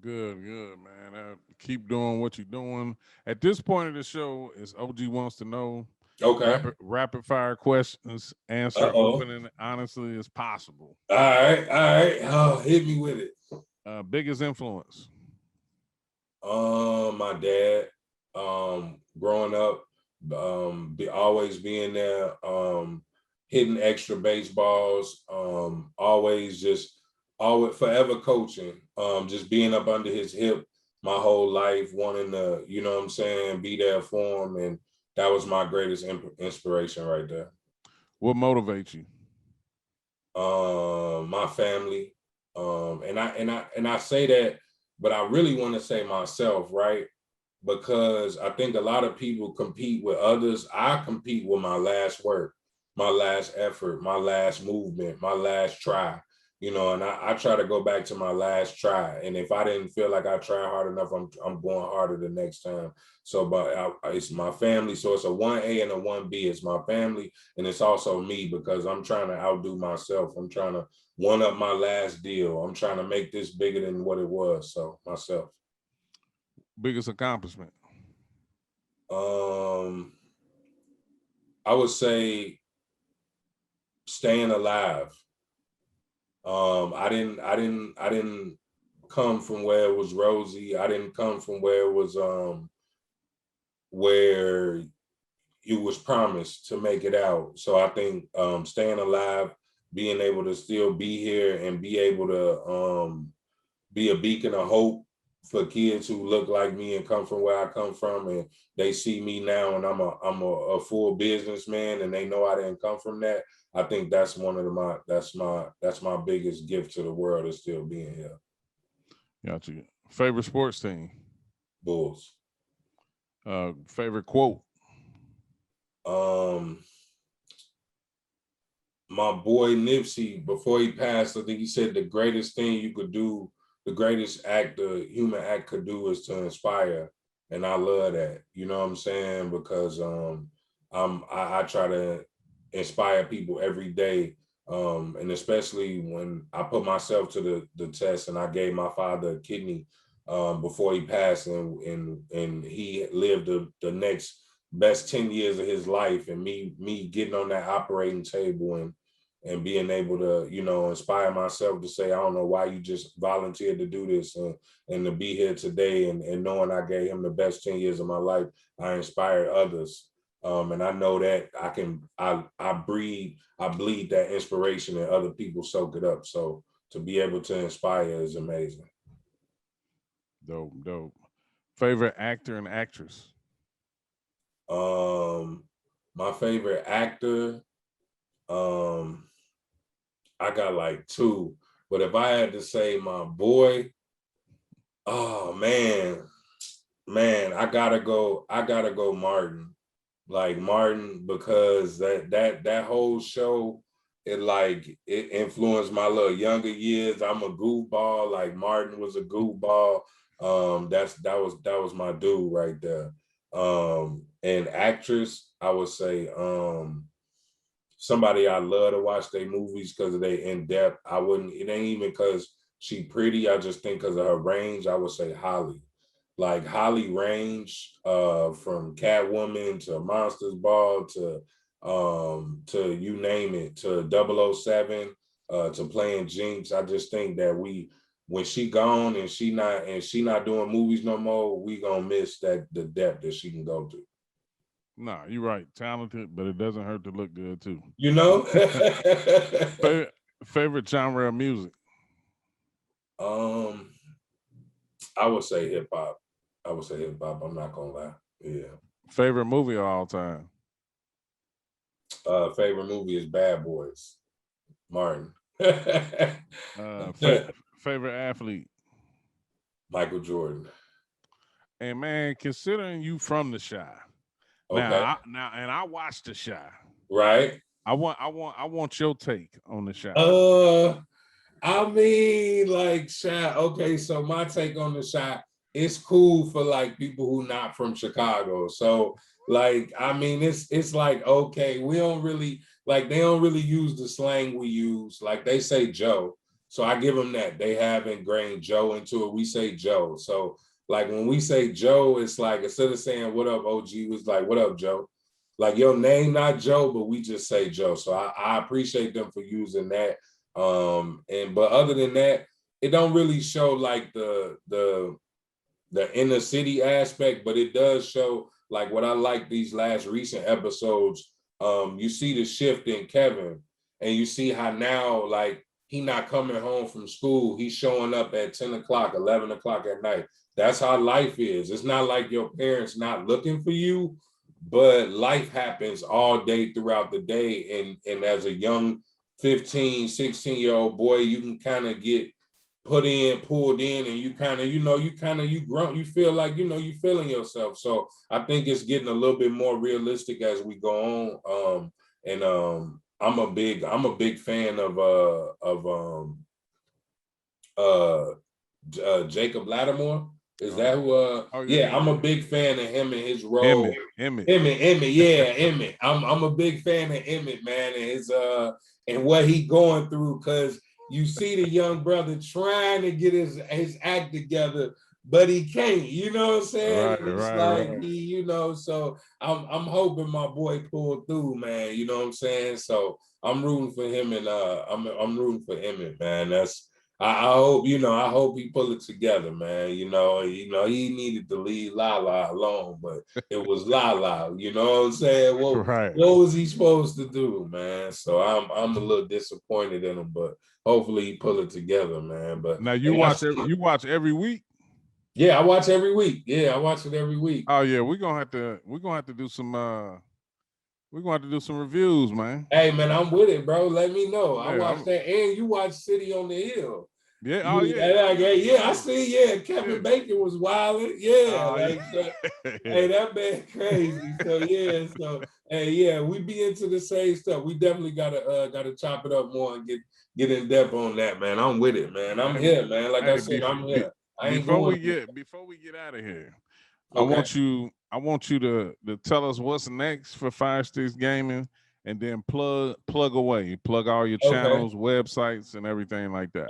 Good, man. Keep doing what you're doing. At this point of the show, is OG wants to know. Okay. Rapid fire questions. Answer open and honestly as possible. All right. Oh, hit me with it. Biggest influence. My dad. Growing up, always being there. Hitting extra baseballs, always forever coaching, just being up under his hip my whole life, wanting to, you know what I'm saying, be there for him. And that was my greatest inspiration right there. What motivates you? My family. And I say that, but I really want to say myself, right? Because I think a lot of people compete with others. I compete with my last work, my last effort, my last movement, my last try, you know, and I try to go back to my last try. And if I didn't feel like I tried hard enough, I'm going harder the next time. So, but it's my family. So it's a 1A and a 1B. It's my family. And it's also me, because I'm trying to outdo myself. I'm trying to one up my last deal. I'm trying to make this bigger than what it was. So myself. Biggest accomplishment? I would say staying alive. I didn't come from where it was rosy. I didn't come from where it was where you was promised to make it out. So I think staying alive, being able to still be here and be able to be a beacon of hope for kids who look like me and come from where I come from, and they see me now and I'm a full businessman and they know I didn't come from that. I think that's that's my biggest gift to the world, is still being here. Got you. Favorite sports team? Bulls. Favorite quote? My boy Nipsey, before he passed, I think he said the greatest thing you could do, the greatest act the human act could do, is to inspire. And I love that. You know what I'm saying? Because I try to inspire people every day. And especially when I put myself to the test, and I gave my father a kidney before he passed, and he lived the next best 10 years of his life, and me getting on that operating table and being able to, you know, inspire myself to say, I don't know why you just volunteered to do this, and to be here today, and knowing I gave him the best 10 years of my life, I inspired others. And I know that I bleed that inspiration, and other people soak it up. So to be able to inspire is amazing. Dope. Favorite actor and actress? My favorite actor, I got like two, but if I had to say my boy, oh man, I gotta go Martin. Like Martin, because that whole show, it influenced my little younger years. I'm a goofball, like Martin was a goofball. That was my dude right there. And actress, I would say somebody I love to watch their movies because of their in-depth. It ain't even because she pretty, I just think because of her range, I would say Holly. Like Holly range, from Catwoman to Monsters Ball to you name it, to 007, to playing Jinx. I just think that when she gone and she not doing movies no more, we gonna miss the depth that she can go to. Nah, you're right. Talented, but it doesn't hurt to look good too. You know? Favorite genre of music? I would say hip hop. I'm not gonna lie. Yeah. Favorite movie of all time? Favorite movie is Bad Boys. Martin. Favorite athlete? Michael Jordan. And man, considering you from the Chi, Okay. and I watched the Chi. Right. I want your take on the Chi. I mean, like shot. Okay, so my take on the shot, it's cool for like people who not from Chicago. So like, I mean, it's like, okay, we don't really like, they don't really use the slang we use. Like they say Joe. So I give them that. They have ingrained Joe into it. We say Joe. So like when we say Joe, it's like instead of saying what up, OG, was like, what up, Joe? Like your name, not Joe, but we just say Joe. So I appreciate them for using that. But other than that, it don't really show like the inner city aspect, but it does show like what I like these last recent episodes. You see the shift in Kevin, and you see how now like he not coming home from school, he's showing up at 10 o'clock, 11 o'clock at night. That's how life is. It's not like your parents not looking for you, but life happens all day throughout the day. And as a young 15, 16-year-old boy, you can kind of get pulled in, and you kind of, you feel like, you feeling yourself. So I think it's getting a little bit more realistic as we go on. I'm a big fan of Jacob Lattimore. Is that who? Yeah, I'm a big fan of him and his role. Emmett. Yeah, Emmett. I'm a big fan of Emmett, man, and his and what he going through, because you see the young brother trying to get his act together, but he can't. You know what I'm saying? Right, and it's right. he, so I'm hoping my boy pulled through, man. You know what I'm saying? So I'm rooting for him, and I'm rooting for Emmett, man. I hope, I hope he pull it together, man. He needed to leave Lala alone, but it was Lala, you know what I'm saying? Right. What was he supposed to do, man? So I'm a little disappointed in him, but hopefully he pull it together, man. But now you watch every week? Yeah, I watch every week. Yeah, I watch it every week. Oh yeah, we're gonna have to do some we're gonna have to do some reviews, man. Hey man, I'm with it, bro. Let me know. Yeah, I watched that, and you watch City on the Hill. Yeah. I see. Yeah, Kevin Bacon was wilding. Yeah, hey, that man crazy. So yeah, hey, yeah, we be into the same stuff. We definitely gotta chop it up more and get in depth on that, man. I'm with it, man. I'm here, man. Like I said, I'm here. Before we get out of here, okay. I want you to tell us what's next for Fire Sticks Gaming, and then plug away, plug all your channels, websites, and everything like that.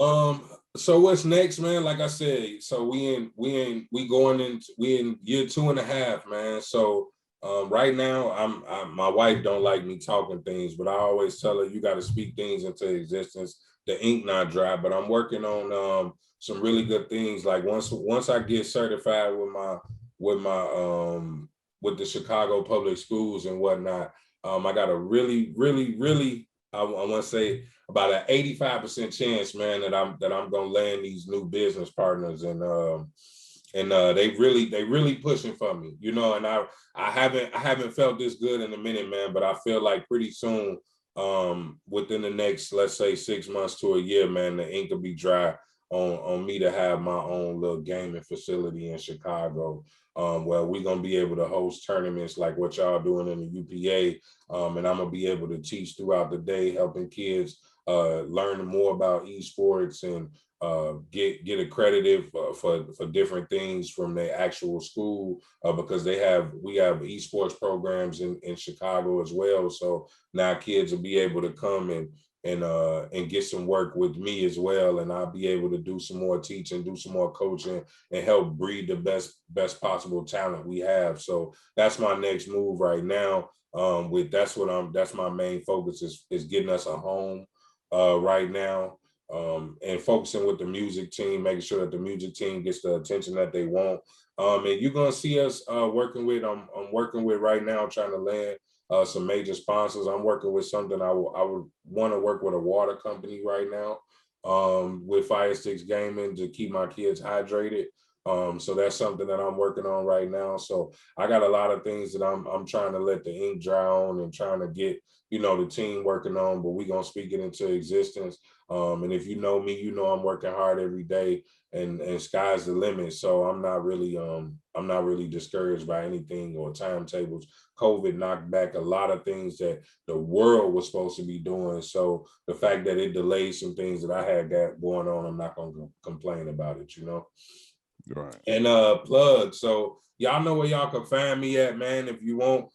So what's next, man? Like I said, so we in year 2.5, man. So right now, my wife don't like me talking things, but I always tell her you got to speak things into existence. The ink not dry, but I'm working on some really good things. Like once I get certified with the Chicago public schools and whatnot, I got a really I want to say about an 85% chance, man, that I'm gonna land these new business partners, and and they really pushing for me, you know. And I haven't felt this good in a minute, man. But I feel like pretty soon, within the next, let's say 6 months to a year, man, the ink will be dry on me to have my own little gaming facility in Chicago. Where we're gonna be able to host tournaments like what y'all doing in the UPA, and I'm gonna be able to teach throughout the day, helping kids learn more about esports and get accredited for different things from their actual school, because we have esports programs in Chicago as well. So now kids will be able to come and get some work with me as well, and I'll be able to do some more teaching, do some more coaching, and help breed the best possible talent we have. So that's my next move right now. That's my main focus is getting us a home right now, and focusing with the music team, making sure that the music team gets the attention that they want. And you're gonna see us working with. I'm working with right now, trying to land some major sponsors. I'm working with something I would want to work with a water company right now, with Fire Sticks Gaming, to keep my kids hydrated. So that's something that I'm working on right now. So I got a lot of things that I'm trying to let the ink dry on and trying to get, you know, the team working on, but we're gonna speak it into existence. And if you know me, you know I'm working hard every day, and sky's the limit. So I'm not really discouraged by anything or timetables. COVID knocked back a lot of things that the world was supposed to be doing. So the fact that it delayed some things that I had got going on, I'm not gonna complain about it, you know. Right. And plug. So y'all know where y'all can find me at, man. If you want,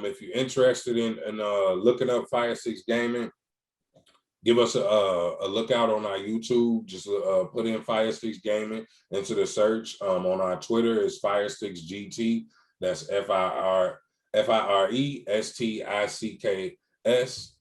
if you're interested in looking up Fire Sticks Gaming, give us a lookout on our YouTube. Just put in Fire Sticks Gaming into the search. On our Twitter is Fire Sticks GT. That's FIRESTICKS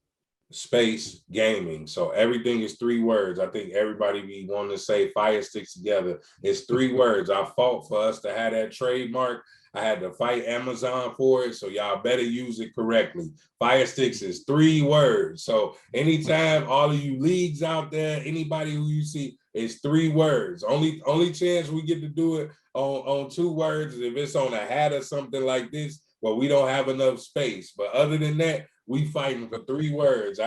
space gaming. So everything is 3 words. I think everybody be wanting to say Fire Sticks together. It's 3 words. I fought for us to have that trademark. I had to fight Amazon for it, so y'all better use it correctly. Fire Sticks is 3 words. So anytime all of you leagues out there, anybody who you see, it's 3 words. Only chance we get to do it on 2 words is if it's on a hat or something like this, well, we don't have enough space. But other than that, we fighting for 3 words.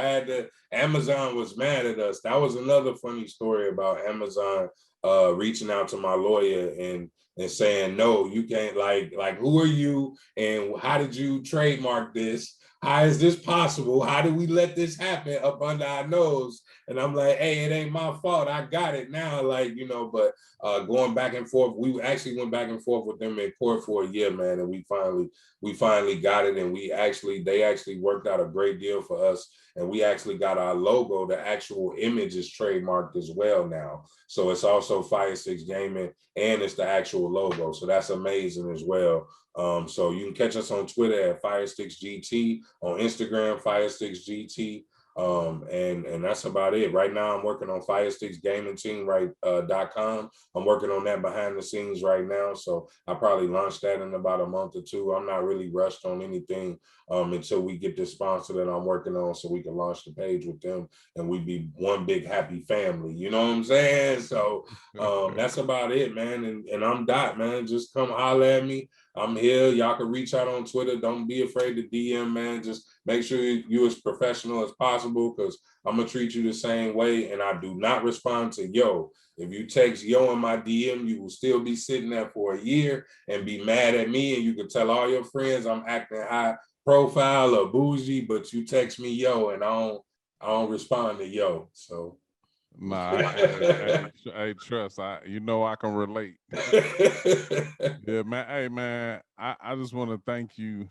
Amazon was mad at us. That was another funny story about Amazon reaching out to my lawyer and saying, no, you can't, like, who are you? And how did you trademark this? How is this possible? How did we let this happen up under our nose? And I'm like, hey, it ain't my fault. I got it now, like, you know, but going back and forth, we actually went back and forth with them in court for a year, man. And we finally got it. And they actually worked out a great deal for us. And we actually got our logo, the actual image is trademarked as well now. So it's also Fire Sticks Gaming and it's the actual logo. So that's amazing as well. So you can catch us on Twitter at FireSticksGT, on Instagram, FireSticksGT. And that's about it. Right now, I'm working on FireSticksGamingTeam.com. I'm working on that behind the scenes right now. So I probably launch that in about a month or 2. I'm not really rushed on anything until we get this sponsor that I'm working on, so we can launch the page with them and we be one big happy family. You know what I'm saying? So that's about it, man. And I'm Dot, man. Just come holler at me. I'm here. Y'all can reach out on Twitter. Don't be afraid to DM, man. Just make sure you're as professional as possible, because I'm going to treat you the same way. And I do not respond to yo. If you text yo in my DM, you will still be sitting there for a year and be mad at me. And you can tell all your friends I'm acting high profile or bougie, but you text me yo and I don't respond to yo. So. Nah, hey, trust. I can relate. Yeah, man. Hey, man. I just want to thank you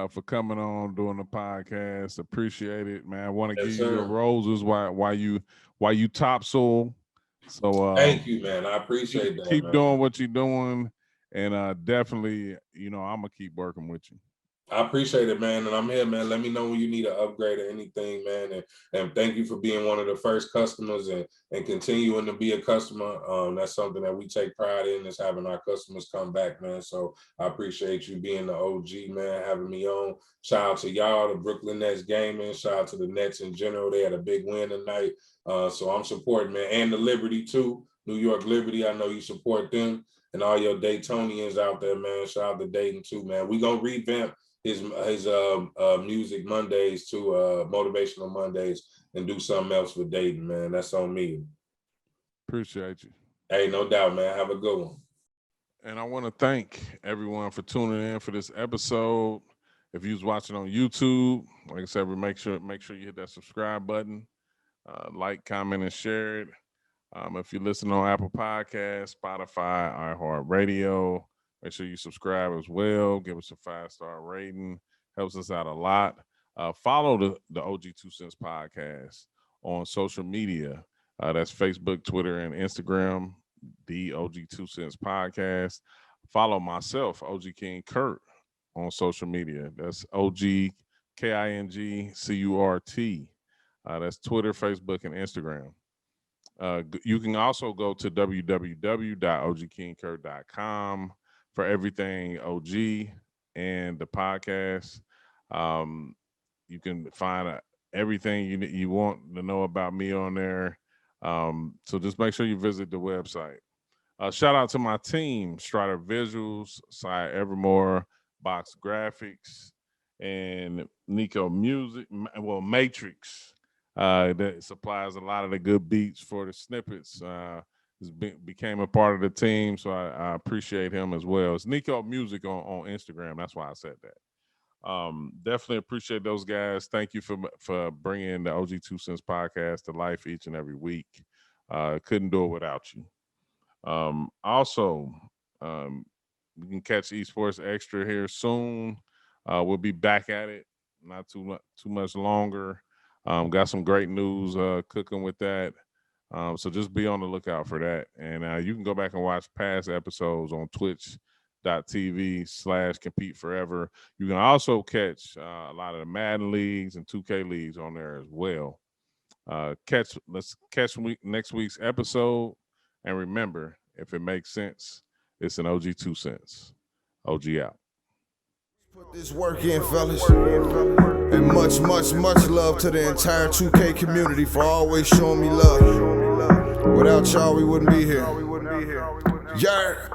for coming on, doing the podcast. Appreciate it, man. I want to give you your roses while you topsoil. So thank you, man. I appreciate that. Keep man. doing what you're doing, and definitely, I'm gonna keep working with you. I appreciate it, man. And I'm here, man. Let me know when you need an upgrade or anything, man. And thank you for being one of the first customers and continuing to be a customer. That's something that we take pride in, is having our customers come back, man. So I appreciate you being the OG, man, having me on. Shout out to y'all, the Brooklyn Nets gaming. Shout out to the Nets in general. They had a big win tonight. So I'm supporting, man. And the Liberty, too. New York Liberty, I know you support them, and all your Daytonians out there, man. Shout out to Dayton too, man. We gonna revamp his music Mondays to motivational Mondays and do something else with Dayton, man. That's on me. Appreciate you. Hey, no doubt, man. Have a good one. And I want to thank everyone for tuning in for this episode. If you was watching on YouTube, like I said, make sure you hit that subscribe button, like, comment, and share it. If you listen on Apple Podcasts, Spotify, iHeartRadio, make sure you subscribe as well. Give us a 5-star rating. Helps us out a lot. Follow the OG2CENTS podcast on social media. That's Facebook, Twitter, and Instagram, the OG2CENTS podcast. Follow myself, OG King CURT, on social media. That's OG KING CURT. That's Twitter, Facebook, and Instagram. You can also go to www.ogkingcurt.com for everything OG and the podcast. You can find everything you want to know about me on there. So just make sure you visit the website. Shout out to my team, Strider Visuals, Cy Evermore, Box Graphics, and Nico Music, Matrix. That supplies a lot of the good beats for the snippets. Became a part of the team, so I appreciate him as well. It's Nico Music on Instagram. That's why I said that. Definitely appreciate those guys. Thank you for bringing the OG2CENTS podcast to life each and every week. Couldn't do it without you. Also, we can catch EsportsXTRA here soon. We'll be back at it not too much longer. Got some great news cooking with that. So just be on the lookout for that. And you can go back and watch past episodes on twitch.tv/compete forever. You can also catch a lot of the Madden leagues and 2K leagues on there as well. Let's catch next week's episode. And remember, if it makes sense, it's an OG2CENTS. OG out. Put this work in, fellas. And much, much, much love to the entire 2K community for always showing me love. Without y'all, we wouldn't be here. Yeah.